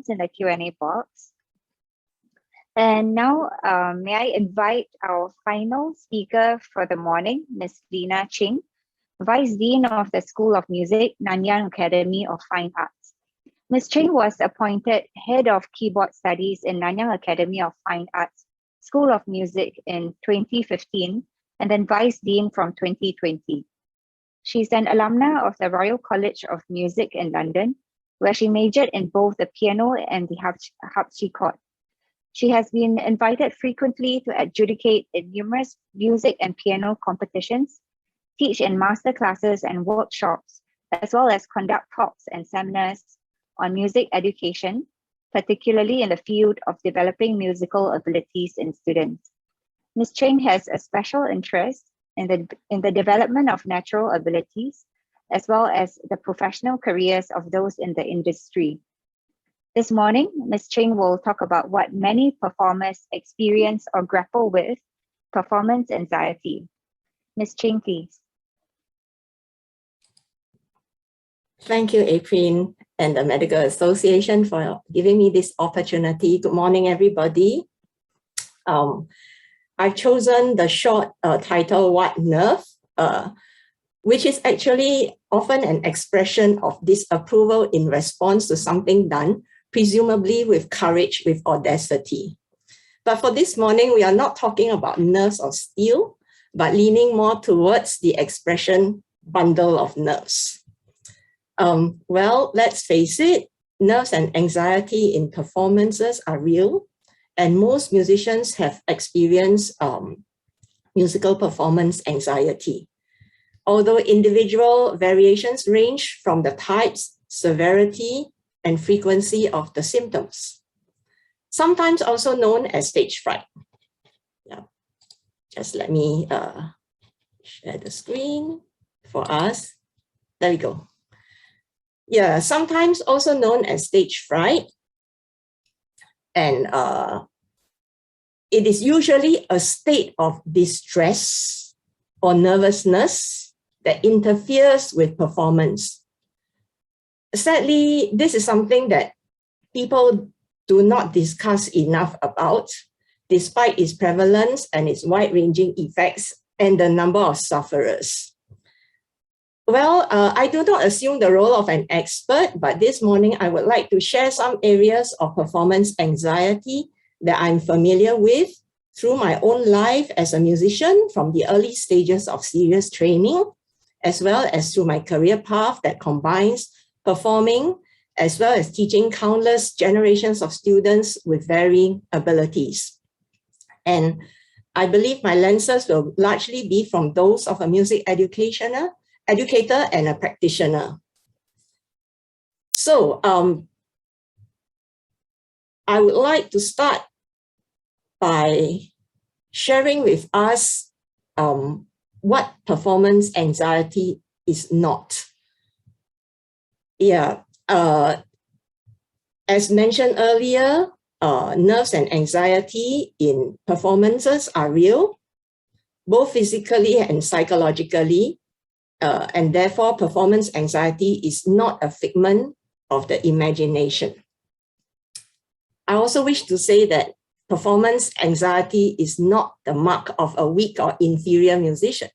questions in the Q&A box. And now, may I invite our final speaker for the morning, Ms. Lena Ching, Vice Dean of the School of Music, Nanyang Academy of Fine Arts. Ms. Ching was appointed Head of Keyboard Studies in Nanyang Academy of Fine Arts, School of Music in 2015, and then Vice Dean from 2020. She's an alumna of the Royal College of Music in London, where she majored in both the piano and the harpsichord. She has been invited frequently to adjudicate in numerous music and piano competitions, teach in master classes and workshops, as well as conduct talks and seminars on music education, particularly in the field of developing musical abilities in students. Ms. Ching has a special interest in the development of natural abilities, as well as the professional careers of those in the industry. This morning, Ms. Ching will talk about what many performers experience or grapple with, performance anxiety. Ms. Ching, please. Thank you, April, and the Medical Association for giving me this opportunity. Good morning, everybody. I've chosen the short title, What Nerve, which is actually often an expression of disapproval in response to something done, presumably with courage, with audacity. But for this morning, we are not talking about nerves of steel, but leaning more towards the expression bundle of nerves. Well, let's face it, nerves and anxiety in performances are real, and most musicians have experienced musical performance anxiety. Although individual variations range from the types, severity, and frequency of the symptoms, sometimes also known as stage fright. Yeah. Just let me share the screen for us. There we go. Yeah, sometimes also known as stage fright. And it is usually a state of distress or nervousness that interferes with performance. Sadly, this is something that people do not discuss enough about, despite its prevalence and its wide-ranging effects and the number of sufferers. Well, I do not assume the role of an expert, but this morning I would like to share some areas of performance anxiety that I'm familiar with through my own life as a musician from the early stages of serious training, as well as through my career path that combines performing as well as teaching countless generations of students with varying abilities. And I believe my lenses will largely be from those of a music educator and a practitioner. So I would like to start by sharing with us what performance anxiety is not. Yeah, as mentioned earlier, nerves and anxiety in performances are real, both physically and psychologically. And therefore, performance anxiety is not a figment of the imagination. I also wish to say that performance anxiety is not the mark of a weak or inferior musician,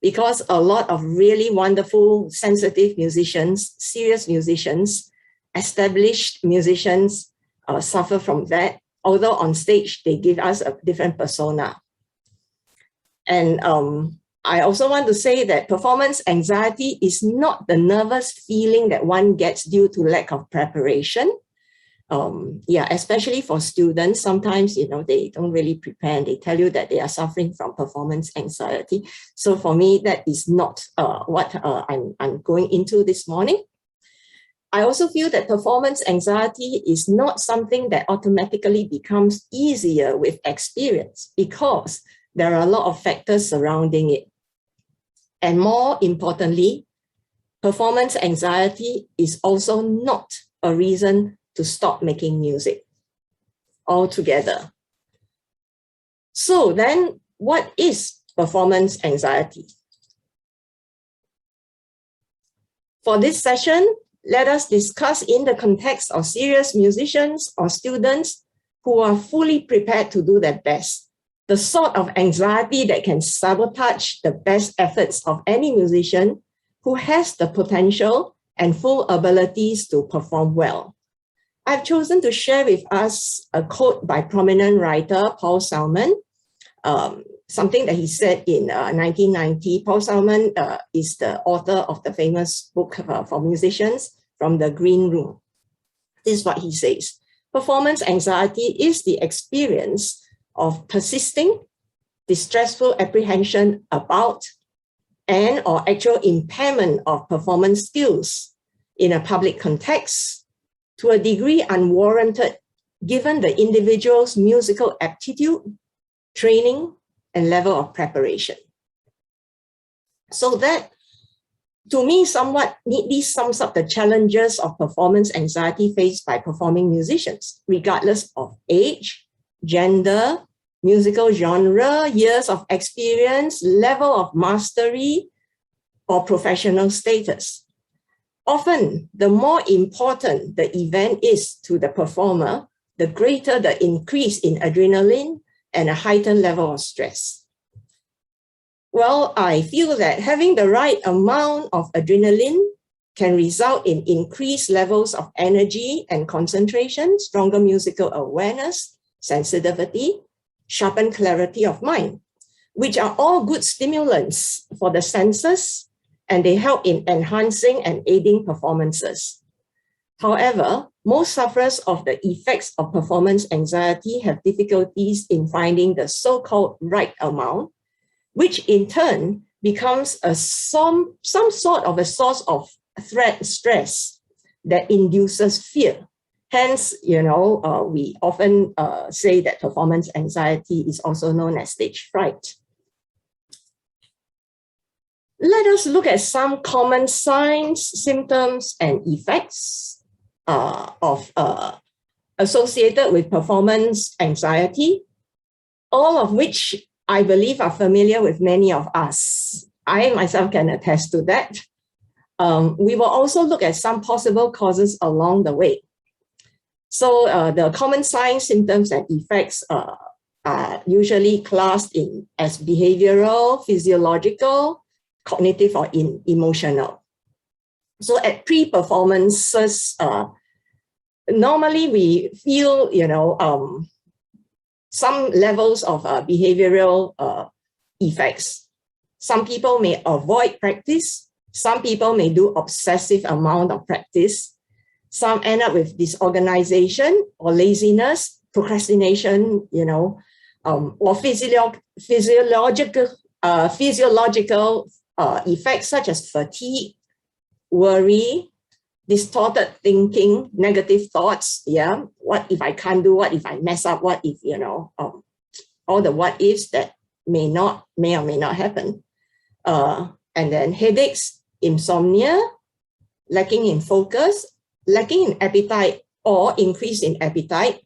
because a lot of really wonderful, sensitive musicians, serious musicians, established musicians suffer from that, although on stage, they give us a different persona. And I also want to say that performance anxiety is not the nervous feeling that one gets due to lack of preparation. Yeah, especially for students, sometimes, you know, they don't really prepare and they tell you that they are suffering from performance anxiety. So for me, that is not what I'm going into this morning. I also feel that performance anxiety is not something that automatically becomes easier with experience, because there are a lot of factors surrounding it. And more importantly, performance anxiety is also not a reason to stop making music altogether. So then, what is performance anxiety? For this session, let us discuss in the context of serious musicians or students who are fully prepared to do their best, the sort of anxiety that can sabotage the best efforts of any musician who has the potential and full abilities to perform well. I've chosen to share with us a quote by prominent writer Paul Salmon, something that he said in 1990. Paul Salmon is the author of the famous book for musicians, From the Green Room. This is what he says. Performance anxiety is the experience of persisting, distressful apprehension about and or actual impairment of performance skills in a public context, to a degree unwarranted given the individual's musical aptitude, training, and level of preparation. So that, to me, somewhat neatly sums up the challenges of performance anxiety faced by performing musicians, regardless of age, gender, musical genre, years of experience, level of mastery, or professional status. Often, the more important the event is to the performer, the greater the increase in adrenaline and a heightened level of stress. Well, I feel that having the right amount of adrenaline can result in increased levels of energy and concentration, stronger musical awareness, sensitivity, sharpened clarity of mind, which are all good stimulants for the senses, and they help in enhancing and aiding performances. However, most sufferers of the effects of performance anxiety have difficulties in finding the so-called right amount, which in turn becomes some sort of a source of threat stress that induces fear. Hence, we often say that performance anxiety is also known as stage fright. Let us look at some common signs, symptoms, and effects associated with performance anxiety, all of which I believe are familiar with many of us. I myself can attest to that. We will also look at some possible causes along the way. So the common signs, symptoms, and effects are usually classed as behavioral, physiological, cognitive, or emotional. So at pre-performances, normally we feel, some levels of behavioral effects. Some people may avoid practice. Some people may do obsessive amount of practice. Some end up with disorganization or laziness, procrastination, or physiological effects such as fatigue, worry, distorted thinking, negative thoughts. Yeah, what if I can't do? What if I mess up? What if, all the what ifs that may or may not happen. And then headaches, insomnia, lacking in focus, lacking in appetite or increase in appetite,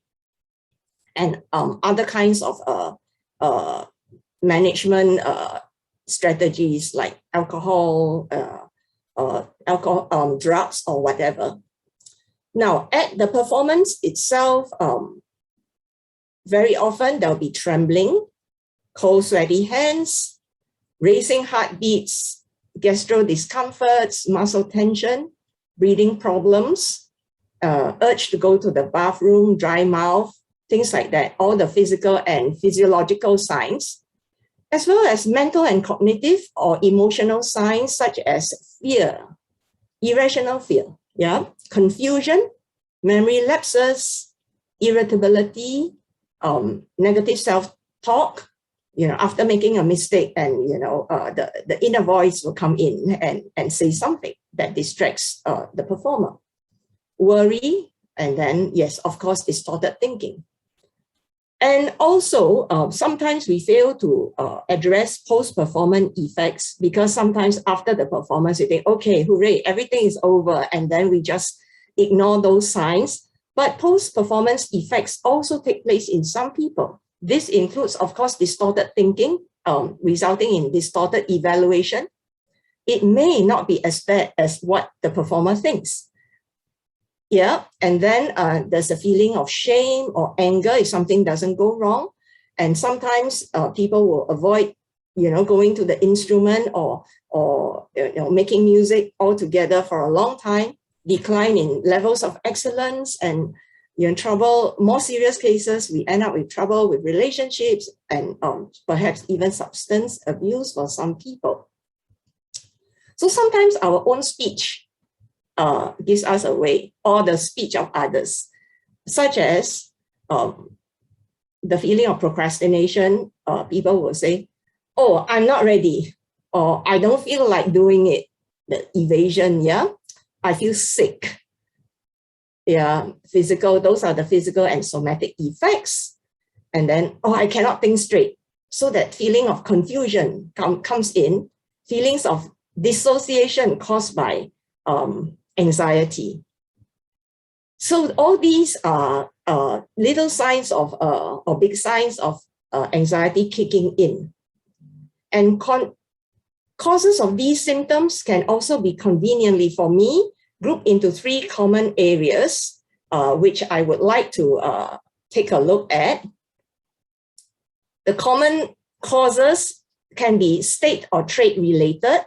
and other kinds of management strategies like alcohol, drugs, or whatever. Now, at the performance itself, very often there'll be trembling, cold, sweaty hands, racing heartbeats, gastro discomforts, muscle tension, breathing problems, urge to go to the bathroom, dry mouth, things like that, all the physical and physiological signs, as well as mental and cognitive or emotional signs such as fear, irrational fear, confusion, memory lapses, irritability, negative self-talk, after making a mistake, and the inner voice will come in and say something that distracts the performer. Worry, and then, yes, of course, distorted thinking. And also, sometimes we fail to address post-performance effects, because sometimes after the performance, you think, okay, hooray, everything is over, and then we just ignore those signs. But post-performance effects also take place in some people. This includes, of course, distorted thinking, resulting in distorted evaluation. It may not be as bad as what the performer thinks. Yeah, and then there's a feeling of shame or anger if something doesn't go wrong. And sometimes people will avoid, going to the instrument or making music altogether for a long time, decline in levels of excellence, and trouble. More serious cases, we end up with trouble with relationships and perhaps even substance abuse for some people. So sometimes our own speech gives us away, or the speech of others, such as the feeling of procrastination. People will say, oh, I'm not ready, or I don't feel like doing it. The evasion, yeah, I feel sick. Yeah, physical, those are the physical and somatic effects. And then, oh, I cannot think straight. So that feeling of confusion comes in, feelings of dissociation caused by anxiety. So all these are little signs of or big signs of anxiety kicking in. And causes of these symptoms can also be conveniently, for me, grouped into 3 common areas, which I would like to take a look at. The common causes can be state or trait related,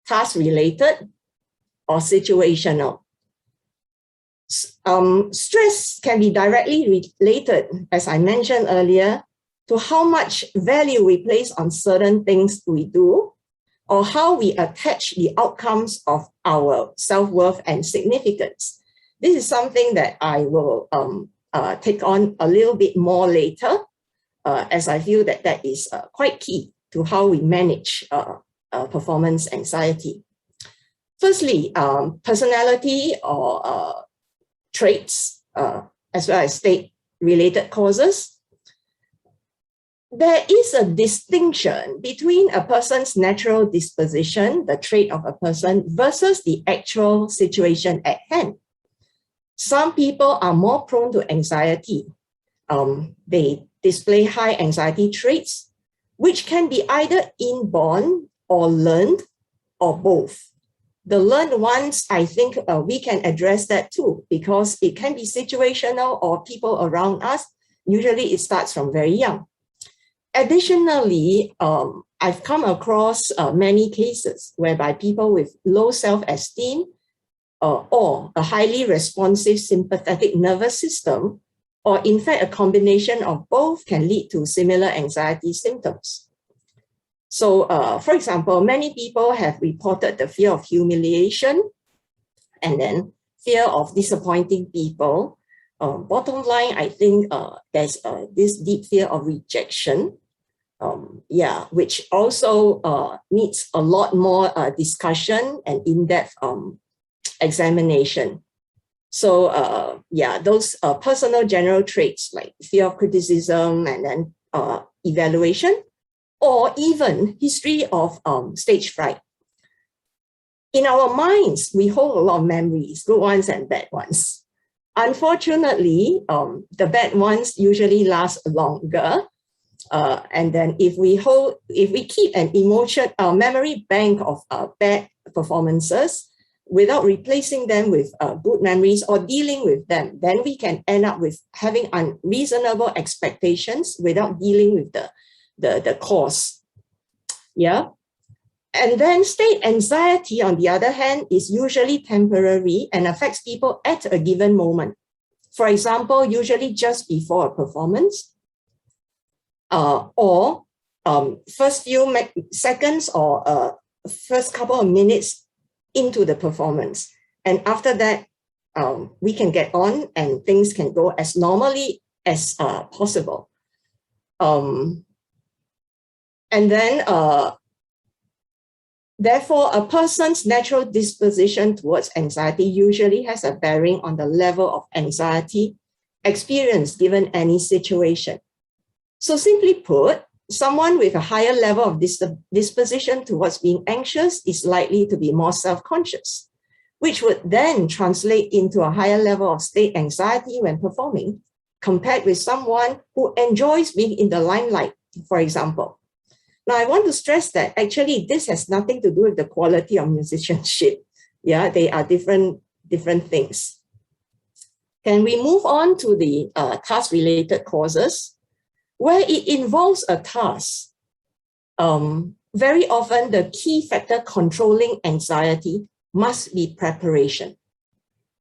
task related, or situational. Stress can be directly related, as I mentioned earlier, to how much value we place on certain things we do, or how we attach the outcomes of our self-worth and significance. This is something that I will take on a little bit more later, as I feel that that is quite key to how we manage performance anxiety. Firstly, personality or traits, as well as state-related causes. There is a distinction between a person's natural disposition, the trait of a person, versus the actual situation at hand. Some people are more prone to anxiety. They display high anxiety traits, which can be either inborn or learned, or both. The learned ones, I think we can address that too, because it can be situational or people around us. Usually it starts from very young. Additionally, I've come across many cases whereby people with low self-esteem or a highly responsive sympathetic nervous system, or in fact a combination of both, can lead to similar anxiety symptoms. So, for example, many people have reported the fear of humiliation and then fear of disappointing people. Bottom line, I think there's this deep fear of rejection, which also needs a lot more discussion and in-depth examination. So, those personal general traits like fear of criticism and then evaluation, or even history of stage fright. In our minds, we hold a lot of memories, good ones and bad ones. Unfortunately, the bad ones usually last longer. And then if we keep an memory bank of bad performances without replacing them with good memories or dealing with them, then we can end up with having unreasonable expectations without dealing with the cause. Yeah. And then state anxiety, on the other hand, is usually temporary and affects people at a given moment. For example, usually just before a performance, or first few seconds or first couple of minutes into the performance. And after that, we can get on and things can go as normally as possible. And then, therefore, a person's natural disposition towards anxiety usually has a bearing on the level of anxiety experienced given any situation. So simply put, someone with a higher level of disposition towards being anxious is likely to be more self-conscious, which would then translate into a higher level of state anxiety when performing, compared with someone who enjoys being in the limelight, for example. Now, I want to stress that actually this has nothing to do with the quality of musicianship. Yeah, they are different different things. Can we move on to the task-related causes? Where it involves a task, very often the key factor controlling anxiety must be preparation.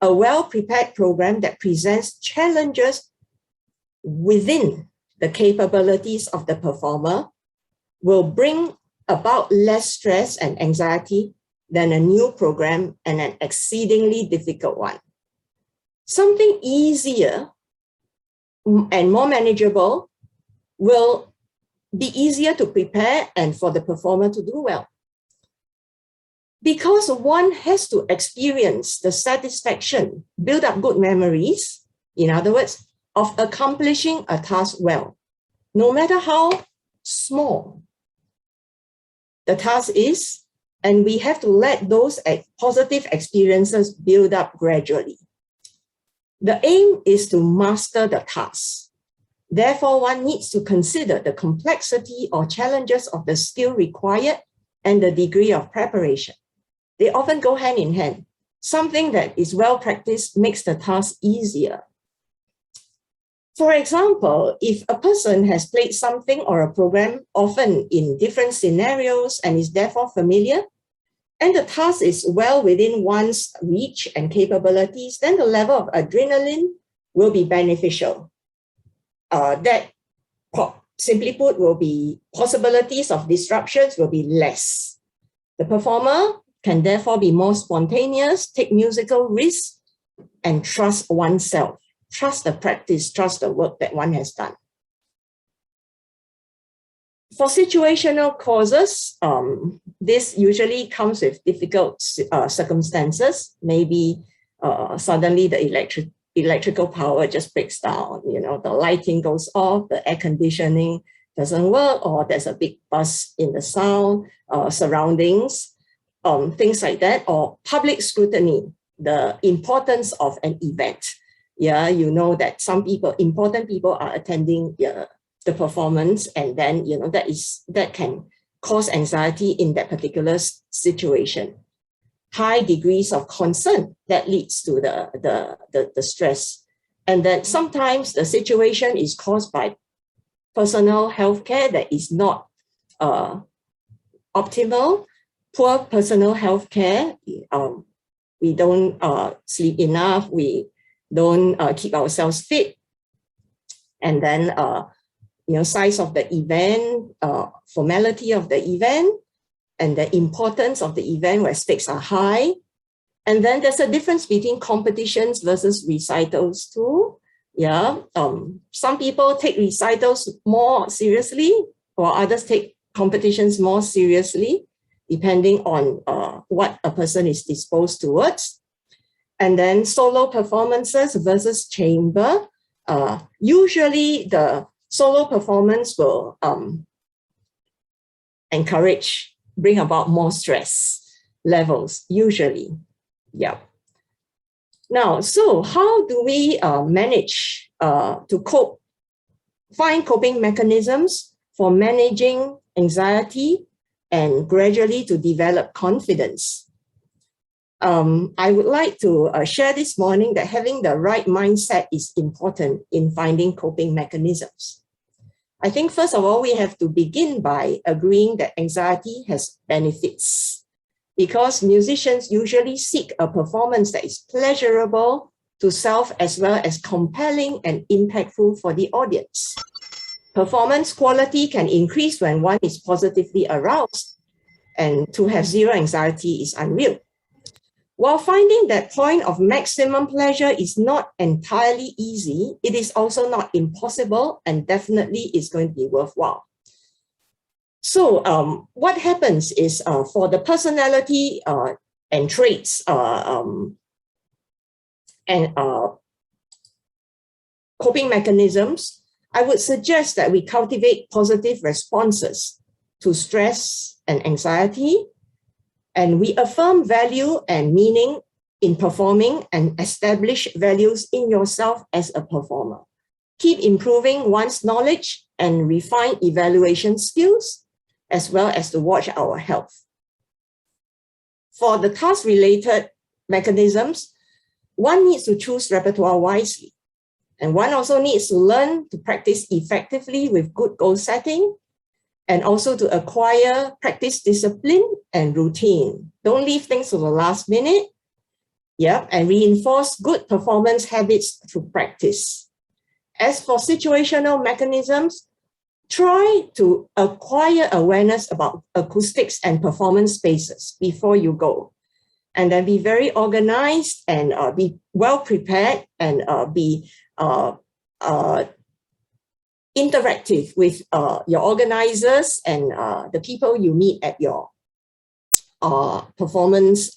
A well-prepared program that presents challenges within the capabilities of the performer will bring about less stress and anxiety than a new program and an exceedingly difficult one. Something easier and more manageable will be easier to prepare and for the performer to do well. Because one has to experience the satisfaction, build up good memories, in other words, of accomplishing a task well, no matter how small the task is, and we have to let those positive experiences build up gradually. The aim is to master the task. Therefore, one needs to consider the complexity or challenges of the skill required and the degree of preparation. They often go hand in hand. Something that is well practiced makes the task easier. For example, if a person has played something or a program often in different scenarios and is therefore familiar, and the task is well within one's reach and capabilities, then the level of adrenaline will be beneficial. That, simply put, will be possibilities of disruptions will be less. The performer can therefore be more spontaneous, take musical risks, and trust oneself. Trust the practice, trust the work that one has done. For situational causes, this usually comes with difficult circumstances. Maybe suddenly the electrical power just breaks down, the lighting goes off, the air conditioning doesn't work, or there's a big buzz in the sound, surroundings, things like that, or public scrutiny, the importance of an event. Yeah, you know that important people are attending the performance, and then that can cause anxiety in that particular situation. High degrees of concern that leads to the stress, and then sometimes the situation is caused by personal health care that is not optimal. Poor personal health care. We don't sleep enough. We don't keep ourselves fit, and then size of the event, formality of the event, and the importance of the event where stakes are high. And then there's a difference between competitions versus recitals too. Yeah, some people take recitals more seriously, or others take competitions more seriously, depending on what a person is disposed towards. And then solo performances versus chamber. Usually the solo performance will bring about more stress levels, usually. Yeah. Now, so how do we manage to cope, find coping mechanisms for managing anxiety and gradually to develop confidence? I would like to share this morning that having the right mindset is important in finding coping mechanisms. I think first of all, we have to begin by agreeing that anxiety has benefits, because musicians usually seek a performance that is pleasurable to self as well as compelling and impactful for the audience. Performance quality can increase when one is positively aroused, and to have zero anxiety is unreal. While finding that point of maximum pleasure is not entirely easy, it is also not impossible and definitely is going to be worthwhile. So what happens is for the personality and traits and coping mechanisms, I would suggest that we cultivate positive responses to stress and anxiety, and we affirm value and meaning in performing and establish values in yourself as a performer. Keep improving one's knowledge and refine evaluation skills, as well as to watch our health. For the task-related mechanisms, one needs to choose repertoire wisely. And one also needs to learn to practice effectively with good goal setting, and also to acquire practice discipline and routine. Don't leave things to the last minute. Yeah, and reinforce good performance habits through practice. As for situational mechanisms, try to acquire awareness about acoustics and performance spaces before you go. And then be very organized and be well prepared and be interactive with your organizers and the people you meet at your performance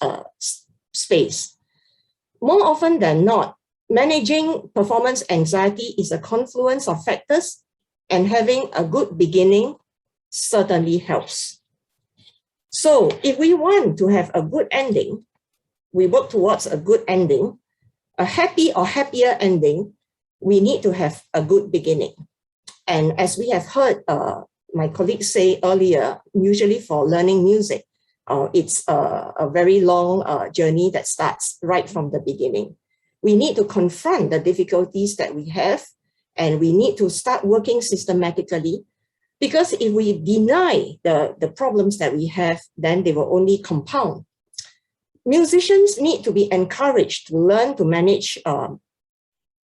space. More often than not, managing performance anxiety is a confluence of factors, and having a good beginning certainly helps. So if we want to have a good ending, we work towards a good ending, a happy or happier ending, we need to have a good beginning. And as we have heard my colleagues say earlier, usually for learning music, it's a very long journey that starts right from the beginning. We need to confront the difficulties that we have, and we need to start working systematically, because if we deny the problems that we have, then they will only compound. Musicians need to be encouraged to learn to manage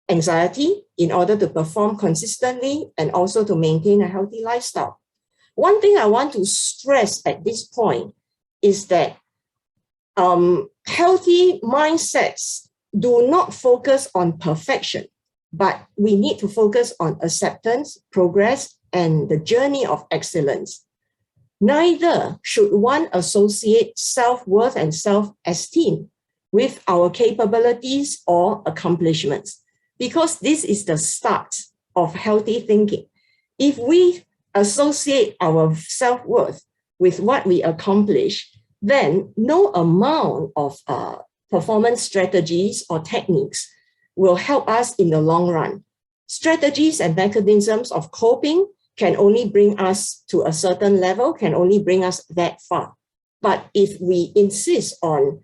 anxiety in order to perform consistently and also to maintain a healthy lifestyle. One thing I want to stress at this point is that healthy mindsets do not focus on perfection, but we need to focus on acceptance, progress, and the journey of excellence. Neither should one associate self-worth and self-esteem with our capabilities or accomplishments, because this is the start of healthy thinking. If we associate our self-worth with what we accomplish, then no amount of performance strategies or techniques will help us in the long run. Strategies and mechanisms of coping can only bring us to a certain level, can only bring us that far. But if we insist on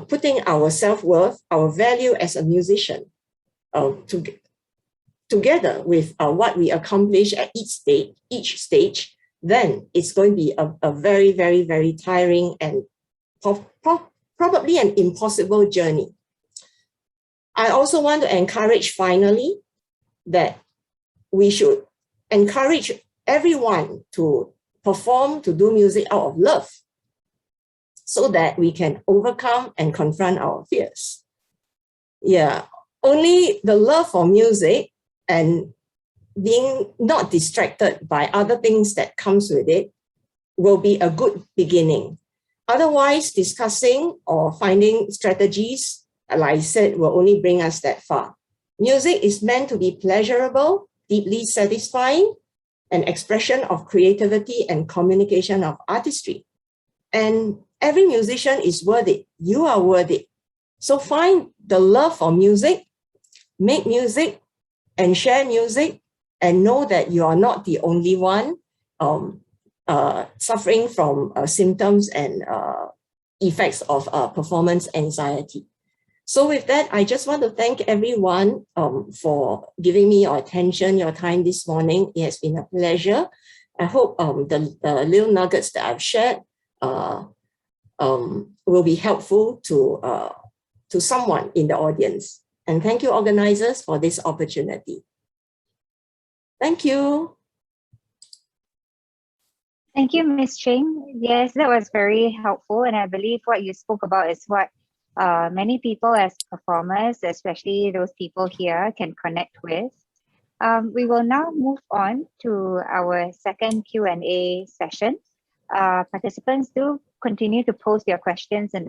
putting our self-worth, our value as a musician, together with what we accomplish at each stage, then it's going to be a very, very, very tiring and probably an impossible journey. I also want to encourage, finally, that we should encourage everyone to perform, to do music out of love, so that we can overcome and confront our fears. Yeah, only the love for music and being not distracted by other things that comes with it will be a good beginning. Otherwise, discussing or finding strategies, like I said, will only bring us that far. Music is meant to be pleasurable, deeply satisfying, an expression of creativity and communication of artistry. And every musician is worth it. You are worth it. So find the love for music, make music, and share music, and know that you are not the only one suffering from symptoms and effects of performance anxiety. So with that, I just want to thank everyone for giving me your attention, your time this morning. It has been a pleasure. I hope the little nuggets that I've shared will be helpful to someone in the audience. And thank you, organizers, for this opportunity. Thank you. Thank you, Ms. Ching. Yes, that was very helpful. And I believe what you spoke about is what many people as performers, especially those people here, can connect with. We will now move on to our second Q&A session. Participants, do continue to post your questions in the